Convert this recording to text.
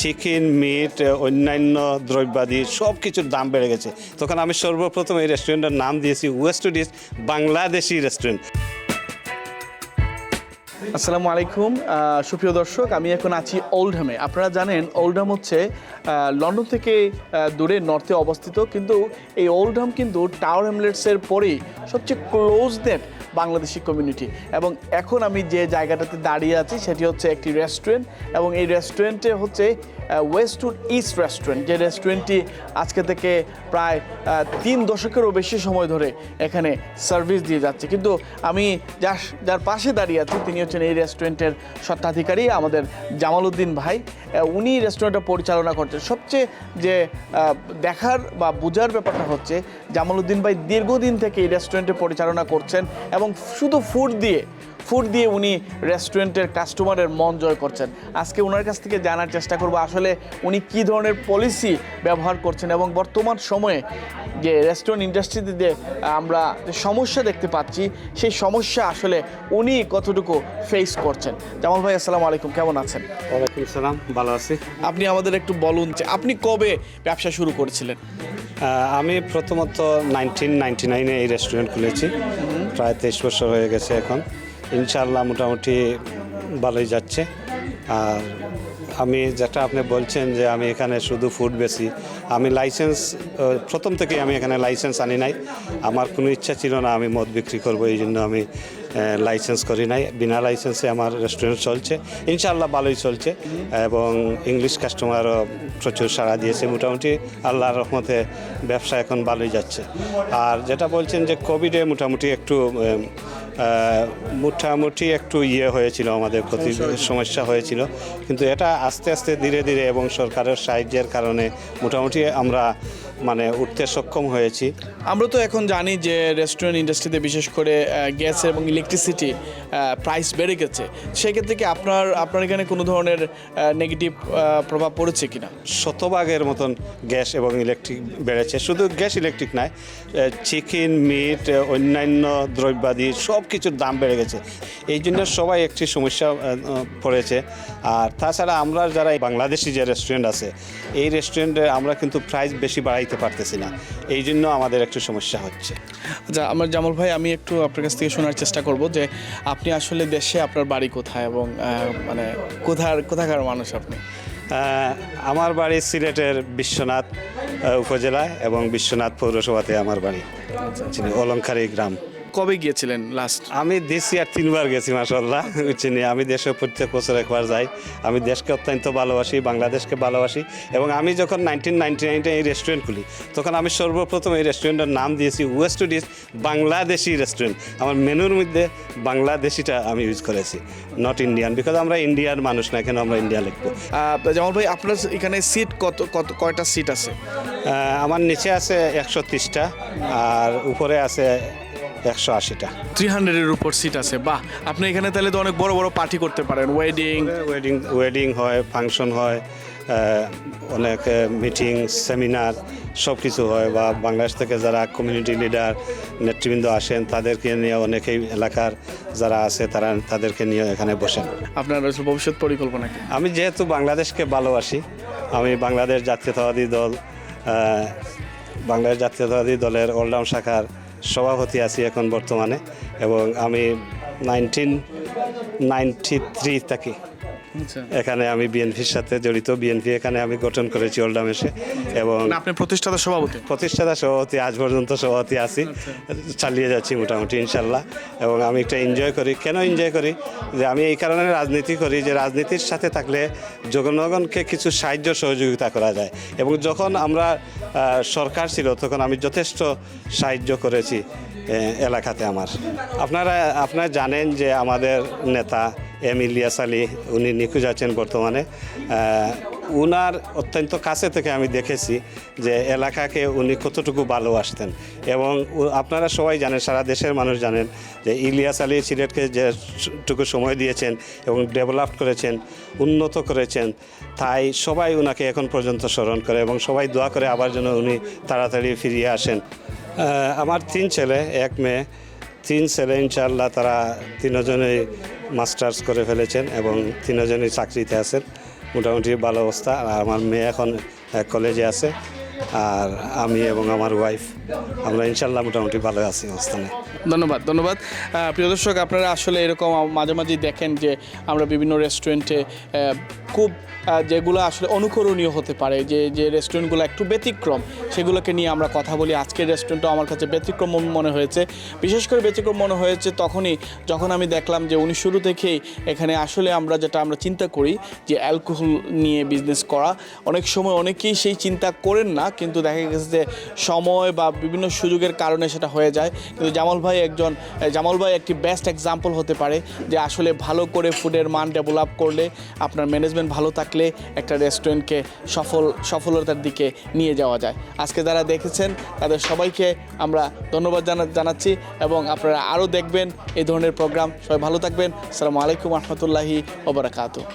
Chicken meat অন্যান্য দ্রব্যাদি সব কিছুর দাম বেড়ে গেছে। তখন আমি সর্বপ্রথম এই রেস্টুরেন্টের নাম দিয়েছি ওয়েস্ট ডিশ বাংলাদেশি রেস্টুরেন্ট। আসসালামু আলাইকুম সুপ্রিয় দর্শক, আমি এখন আছি ওল্ডহামে। আপনারা জানেন ওল্ডহাম হচ্ছে লন্ডন থেকে দূরে নর্থে অবস্থিত, কিন্তু এই ওল্ডহাম কিন্তু টাওয়ার হ্যামলেটসের পরেই সবচেয়ে ক্লোজ নেট বাংলাদেশি কমিউনিটি। এবং এখন আমি যে জায়গাটাতে দাঁড়িয়ে আছি সেটি হচ্ছে একটি রেস্টুরেন্ট, এবং এই রেস্টুরেন্টে হচ্ছে ওয়েস্ট টু ইস্ট রেস্টুরেন্ট, যে রেস্টুরেন্টটি আজকে থেকে প্রায় 3 দশকেরও বেশি সময় ধরে এখানে সার্ভিস দিয়ে যাচ্ছে। কিন্তু আমি যার পাশে দাঁড়িয়ে আছি তিনি হচ্ছেন এই রেস্টুরেন্টের স্বত্বাধিকারী আমাদের জামাল উদ্দিন ভাই। উনি রেস্টুরেন্টটা পরিচালনা করছেন। সবচেয়ে যে দেখার বা বোঝার ব্যাপারটা হচ্ছে জামাল উদ্দিন ভাই দীর্ঘদিন থেকে এই রেস্টুরেন্টে পরিচালনা করছেন, এবং শুধু ফুড দিয়ে উনি রেস্টুরেন্টের কাস্টমারের মন জয় করছেন। আজকে ওনার কাছ থেকে জানার চেষ্টা করব আসলে উনি কী ধরনের পলিসি ব্যবহার করছেন, এবং বর্তমান সময়ে যে রেস্টুরেন্ট ইন্ডাস্ট্রিতে যে আমরা যে সমস্যা দেখতে পাচ্ছি সেই সমস্যা আসলে উনি কতটুকু ফেস করছেন। জামাল ভাই আসসালামু আলাইকুম, কেমন আছেন? ওয়ালাইকুম সালাম, ভালো আছি। আপনি আমাদের একটু বলুন যে আপনি কবে ব্যবসা শুরু করেছিলেন? আমি প্রথমত 1999-এ এই রেস্টুরেন্ট খুলেছি, প্রায় 23 বছর হয়ে গেছে এখন। ইনশাআল্লাহ মোটামুটি ভালোই যাচ্ছে। আর আমি যেটা আপনি বলছেন যে আমি এখানে শুধু ফুড বেশি, আমি লাইসেন্স প্রথম থেকেই আমি এখানে লাইসেন্স আনি নাই। আমার কোনো ইচ্ছা ছিল না আমি মদ বিক্রি করব, এই জন্য আমি লাইসেন্স করি নাই। বিনা লাইসেন্সে আমার রেস্টুরেন্ট চলছে, ইনশাআল্লাহ ভালোই চলছে, এবং ইংলিশ কাস্টমারও প্রচুর সাড়া দিয়েছে। মোটামুটি আল্লাহর রহমতে ব্যবসা এখন ভালোই যাচ্ছে। আর যেটা বলছেন যে কোভিডে মোটামুটি একটু হয়েছিল, আমাদের ক্ষতি সমস্যা হয়েছিল, কিন্তু এটা আস্তে আস্তে ধীরে ধীরে এবং সরকারের সাহায্যের কারণে মোটামুটি আমরা উঠতে সক্ষম হয়েছি। আমরা তো এখন জানি যে রেস্টুরেন্ট ইন্ডাস্ট্রিতে বিশেষ করে গ্যাস এবং ইলেকট্রিসিটি প্রাইস বেড়ে গেছে। সেক্ষেত্রে কি আপনার এখানে কোনো ধরনের নেগেটিভ প্রভাব পড়েছে কিনা? শতভাগের মতন গ্যাস এবং ইলেকট্রিক বেড়েছে। শুধু গ্যাস ইলেকট্রিক নয়, চিকেন মিট অন্যান্য দ্রব্যাদি সব কিছুর দাম বেড়ে গেছে। এই জন্য সবাই একটি সমস্যা পড়েছে। আর তাছাড়া আমরা যারা বাংলাদেশি যে রেস্টুরেন্ট আছে, এই রেস্টুরেন্টে আমরা কিন্তু প্রাইস বেশি বাড়াইতে পারতেছি না, এই জন্য আমাদের একটু সমস্যা হচ্ছে। আচ্ছা, আমার জামাল ভাই, আমি একটু আপনার কাছ থেকে শোনার চেষ্টা করব যে আপনি আসলে দেশে আপনার বাড়ি কোথায়, এবং কোথাকার মানুষ আপনি? আমার বাড়ি সিলেটের বিশ্বনাথ উপজেলায় এবং বিশ্বনাথ পৌরসভাতে আমার বাড়ি, অলংকারী গ্রাম। কবে গিয়েছিলেন লাস্ট? আমি দেশে আর 3 বার গেছি মাশাআল্লাহ। আমি দেশে প্রত্যেক বছর একবার যাই। আমি দেশকে অত্যন্ত ভালোবাসি, বাংলাদেশকে ভালোবাসি, এবং আমি যখন 1999-এ এই রেস্টুরেন্ট খুলি তখন আমি সর্বপ্রথম এই রেস্টুরেন্টের নাম দিয়েছি ওয়েস্ট ডিশ বাংলাদেশি রেস্টুরেন্ট। আমার মেনুর মধ্যে বাংলাদেশিটা আমি ইউজ করেছি, নট ইন্ডিয়ান, বিকজ আমরা ইন্ডিয়ার মানুষ না, কেন আমরা ইন্ডিয়া লিখবো। জামাল ভাই, আপনার এখানে সিট কয়টা সিট আছে? আমার নিচে আছে 130টা, আর উপরে আছে 180টা। 300-এর উপর সিট আছে। বাহ, আপনি এখানে তাহলে তো অনেক বড় বড় পার্টি করতে পারেন। ওয়েডিং হয়, ফাংশন হয়, অনেক মিটিং সেমিনার সব কিছু হয়, বা বাংলাদেশ থেকে যারা কমিউনিটি লিডার নেতৃবৃন্দ আসেন তাদেরকে নিয়ে, অনেকেই এলাকার যারা আছে তাদেরকে নিয়ে এখানে বসেন। আপনার ভবিষ্যৎ পরিকল্পনা কি? আমি যেহেতু বাংলাদেশকে ভালোবাসি, আমি বাংলাদেশ জাতীয়তাবাদী দলের অলরাউন্ড শাখার সভাপতি আছি এখন বর্তমানে, এবং আমি 1993 থাকি এখানে। আমি বিএনপির সাথে জড়িত, বিএনপি এখানে আমি গঠন করেছি ওল্ডহাম এসে, এবং আপনি প্রতিষ্ঠাতা সভাপতি আজ পর্যন্ত সভাপতি আছি, চালিয়ে যাচ্ছি মোটামুটি ইনশাল্লাহ। এবং আমি একটা এনজয় করি। কেন এনজয় করি? যে আমি এই কারণে রাজনীতি করি যে রাজনীতির সাথে থাকলে জনগণকে কিছু সাহায্য সহযোগিতা করা যায়, এবং যখন আমরা সরকার ছিল তখন আমি যথেষ্ট সাহায্য করেছি এলাকাতে আমার। আপনারা জানেন যে আমাদের নেতা ইলিয়াস আলী, উনি নিখোঁজ আছেন বর্তমানে। উনার অত্যন্ত কাছে থেকে আমি দেখেছি যে এলাকাকে উনি কতটুকু ভালোবাসতেন, এবং আপনারা সবাই জানেন, সারা দেশের মানুষ জানেন যে ইলিয়াস আলী সিলেটকে যেটুকু সময় দিয়েছেন এবং ডেভেলপ করেছেন, উন্নত করেছেন, তাই সবাই উনাকে এখন পর্যন্ত স্মরণ করে, এবং সবাই দোয়া করে আবার যেন উনি তাড়াতাড়ি ফিরিয়ে আসেন। আমার 3 ছেলে 1 মেয়ে, 3 ছেলে ইনশাআল্লাহ তারা 3জনই মাস্টার্স করে ফেলেছেন এবং 3জনই চাকরিতে আছেন। মোটামুটি ভালো অবস্থা। আর আমার মেয়ে এখন কলেজে আছে, আর আমি এবং আমার ওয়াইফ আমরা ইনশাল্লাহ মোটামুটি ভালো আছি অবস্থানে। ধন্যবাদ ধন্যবাদ। প্রিয় দর্শক, আপনারা আসলে এরকম মাঝে মাঝেই দেখেন যে আমরা বিভিন্ন রেস্টুরেন্টে খুব যেগুলো আসলে অনুকরণীয় হতে পারে, যে রেস্টুরেন্টগুলো একটু ব্যতিক্রম, সেগুলোকে নিয়ে আমরা কথা বলি। আজকের রেস্টুরেন্টও আমার কাছে ব্যতিক্রম মনে হয়েছে। বিশেষ করে ব্যতিক্রম মনে হয়েছে তখনই যখন আমি দেখলাম যে উনি শুরু থেকেই এখানে আসলে আমরা চিন্তা করি যে অ্যালকোহল নিয়ে বিজনেস করা, অনেক সময় অনেকেই সেই চিন্তা করেন না, কিন্তু দেখা গেছে যে সময় বা বিভিন্ন সুযোগের কারণে সেটা হয়ে যায়। কিন্তু জামাল ভাই একটি বেস্ট এক্সাম্পল হতে পারে যে আসলে ভালো করে ফুডের মান ডেভেলপ করলে, আপনার ম্যানেজমেন্ট ভালো থাকলে একটা রেস্টুরেন্টকে সফলতার দিকে নিয়ে যাওয়া যায়। আজকে যারা দেখেছেন তাদের সবাইকে আমরা ধন্যবাদ জানাচ্ছি, এবং আপনারা আরও দেখবেন এই ধরনের প্রোগ্রাম। সবাই ভালো থাকবেন। আসসালামু আলাইকুম রহমতুল্লাহি ওয়া বারাকাতুহু।